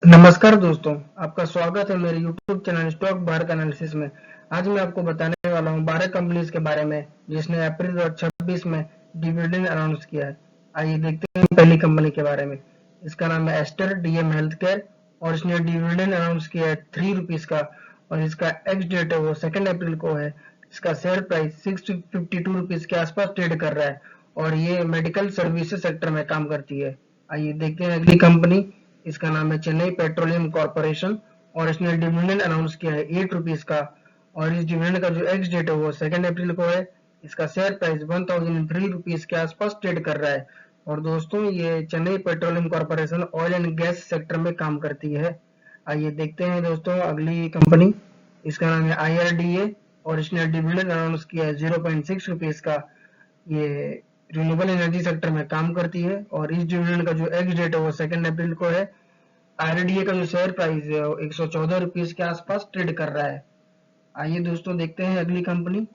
नमस्कार दोस्तों, आपका स्वागत है मेरे YouTube channel stock market analysis में। आज मैं आपको बताने वाला हूं 12 कंपनीज के बारे में जिसने अप्रैल 2026 में डिविडेंड अनाउंस किया है। आइए देखते हैं पहली कंपनी के बारे में। इसका नाम है एस्टर डीएम हेल्थ केयर और इसने डिविडेंड अनाउंस किया है ₹3 का और इसका एक्स डेट है वो 2 अप्रैल को है। इसका शेयर प्राइस ₹652 के आसपास ट्रेड कर रहा है और ये मेडिकल सर्विसेज सेक्टर में काम करती है। आइए देखते हैं अगली कंपनी। इसका नाम है चेन्नई पेट्रोलियम कॉर्पोरेशन और इसने डिविडेंड अनाउंस किया है ₹8 का और इस डिविडेंड का जो एक्स डेट है वो 2 अप्रैल को है। इसका शेयर प्राइस ₹1003 के आसपास ट्रेड कर रहा है और दोस्तों ये Chennai petroleum corporation oil and gas sector में काम करती है। आइए देखते हैं दोस्तों अगली कंपनी। इसका नाम है IRDA और इसने डिविडेंड अनाउंस किया है ₹0.6 का। ये रिन्यूएबल एनर्जी सेक्टर में काम करती है और इस डिविडेंड का जो एक्स डेट है वो 2 अप्रैल को है। IRDA का जो शेयर प्राइस है वो ₹114 के आसपास ट्रेड कर रहा है। आइए दोस्तों देखते हैं अगली कंपनी।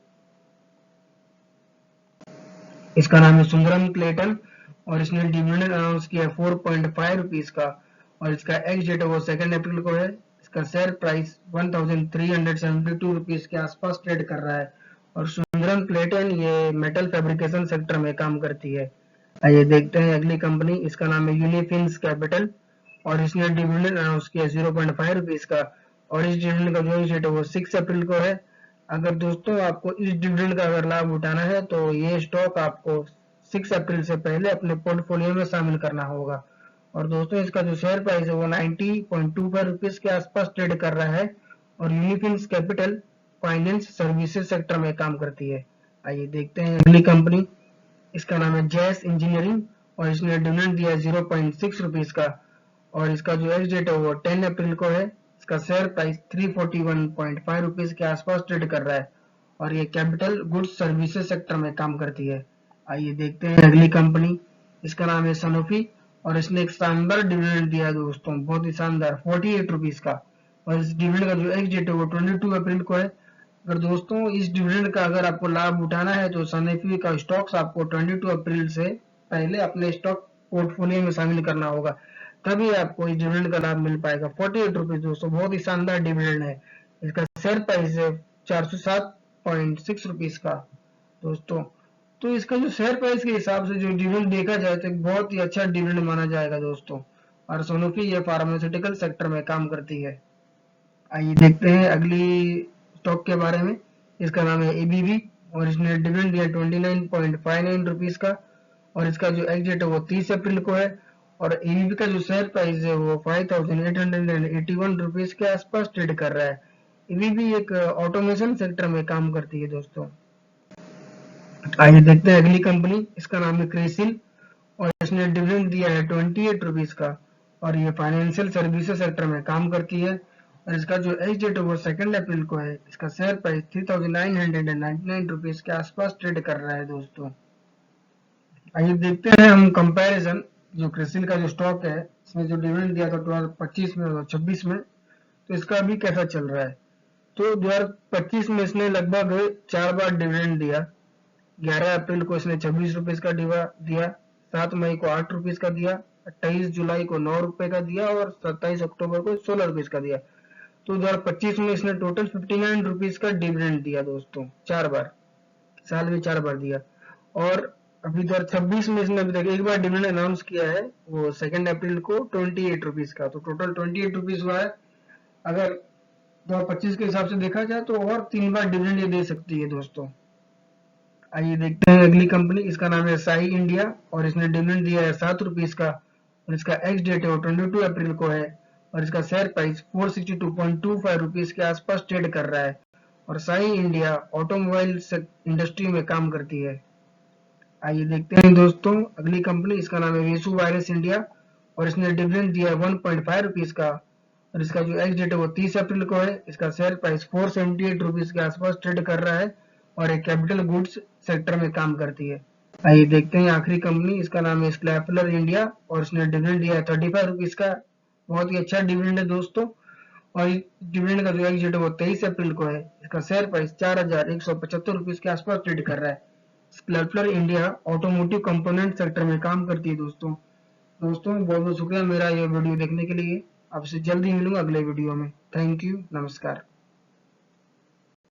इसका नाम है सुंदरम क्लेटन और इसने डिविडेंड अनाउंस किया है ₹4.5 का और इसका एक्स डेट है वो 2 अप्रैल को है। इसका शेयर प्राइस ₹1372 के आसपास ट्रेड कर रहा है और सुंदरम क्लेटन ये मेटल फैब्रिकेशन सेक्टर में काम करती है। आइए देखते हैं अगली कंपनी। इसका नाम है यूनिफिन्स कैपिटल और इसने डिविडेंड अनाउंस किया ₹0.5 का और इस डिविडेंड का जो डेट है वो 6 अप्रैल को है। अगर दोस्तों आपको इस डिविडेंड का अगर लाभ उठाना है तो ये स्टॉक आपको 6 अप्रैल से पहले अपने पोर्टफोलियो में शामिल करना होगा और दोस्तों इसका जो शेयर प्राइस है वो ₹90.25 के आसपास ट्रेड कर रहा है और यूनिफिन्स कैपिटल फाइनेंस सर्विसेज सेक्टर में काम करती है। आइए देखते हैं अगली कंपनी। इसका नाम है जैस इंजीनियरिंग और इसने डिविडेंड दिया है ₹0.6 का और इसका जो एक्स डेट है वो 10 अप्रैल को है। इसका शेयर प्राइस ₹341.5 के आसपास ट्रेड कर रहा है और ये कैपिटल गुड्स सर्विसेज सेक्टर में काम करती है। आइए देखते हैं अगली कंपनी। इसका नाम है सनोफी और इसने एक शानदार डिविडेंड दिया है दोस्तों, बहुत ही शानदार ₹48 का और इस डिविडेंड का जो एक्स डेट है वो 22 अप्रैल को है। अगर दोस्तों इस डिविडेंड का अगर आपको लाभ उठाना है तो सनोफी का स्टॉक्स आपको 22 अप्रैल से पहले अपने स्टॉक पोर्टफोलियो में शामिल करना होगा, तभी आपको इस डिविडेंड का लाभ मिल पाएगा। ₹48 दोस्तों बहुत ही शानदार डिविडेंड है। इसका शेयर प्राइस है ₹407.6 का दोस्तों। तो इसका जो शेयर प्राइस के हिसाब से जो डिविडेंड देखा जाए तो बहुत ही अच्छा डिविडेंड माना जाएगा दोस्तों और सोनोफी ये फार्मास्यूटिकल सेक्टर में काम करती है। आइए देखते हैं अगली स्टॉक के बारे में। इसका नाम है एबीबी और इसने डिविडेंड दिया ₹29.59 का और इसका जो एक्स डेट है वो 30 अप्रैल को है और एबीबी का जो शेयर प्राइस है वो ₹5881 के आसपास ट्रेड कर रहा है। एबीबी एक ऑटोमेशन सेक्टर में काम करती है दोस्तों। आइए देखते हैं अगली कंपनी। इसका नाम है क्रिसिल और इसने डिविडेंड दिया है ₹28 का और ये फाइनेंशियल सर्विसेज सेक्टर में काम करती है और इसका जो एक्स डेट है वो 2 अप्रैल को है। इसका शेयर प्राइस ₹3999 के आसपास ट्रेड कर रहा है दोस्तों। आइए देखते हैं हम कंपैरिजन जो क्रिसिल का जो स्टॉक है इसमें जो डिविडेंड दिया था 2025 में और 26 में, तो इसका अभी कैसा चल रहा है। तो 2025 में इसने लगभग 4 बार डिविडेंड दिया। 11 अप्रैल को इसने ₹26 का दिया, 7 मई को ₹8 का दिया, 28 जुलाई को ₹9 का दिया और 27 अक्टूबर को ₹16 का दिया। तो 2025 में इसने टोटल ₹59 का डिविडेंड दिया दोस्तों, 4 बार, साल में 4 बार दिया। और अभी 2026 में इसने अभी तक एक बार डिविडेंड अनाउंस किया है वो 2 अप्रैल को ₹28 का, तो टोटल ₹28 हुआ है। अगर 2025 के हिसाब से देखा जाए तो और 3 बार डिविडेंड ये दे सकती है दोस्तों। आइए देखते हैं अगली कंपनी। इसका नाम है साई इंडिया और इसने डिविडेंड दिया है ₹7 का और इसका एक्स डेट है वो 22 अप्रैल को है और इसका शेयर प्राइस ₹462.25 के आसपास ट्रेड कर रहा है और साई इंडिया ऑटोमोबाइल इंडस्ट्री में काम करती है। आइए देखते हैं दोस्तों अगली कंपनी। इसका नाम है वेसु वायरस इंडिया और इसने डिविडेंड दिया है ₹1.5 का और इसका जो एक्स डेट है वो 30 अप्रैल को है। इसका शेयर प्राइस ₹478 के आसपास ट्रेड कर रहा है और एक कैपिटल गुड्स सेक्टर में काम करती है। आइए देखते हैं आखिरी कंपनी। इसका नाम है स्कैपुलर इंडिया और इसने डिविडेंड दिया है ₹35 का, बहुत ही अच्छा डिविडेंड है दोस्तों और डिविडेंड का जो एक्स डेट है वो 23 अप्रैल को है। इसका शेयर प्राइस ₹4175 के आसपास ट्रेड कर रहा है। Scapular India automotive component sector में काम करती है दोस्तों। बहुत बहुत शुक्रिया मेरा ये वीडियो देखने के लिए। आपसे जल्दी मिलूंगा अगले वीडियो में। थैंक यू, नमस्कार।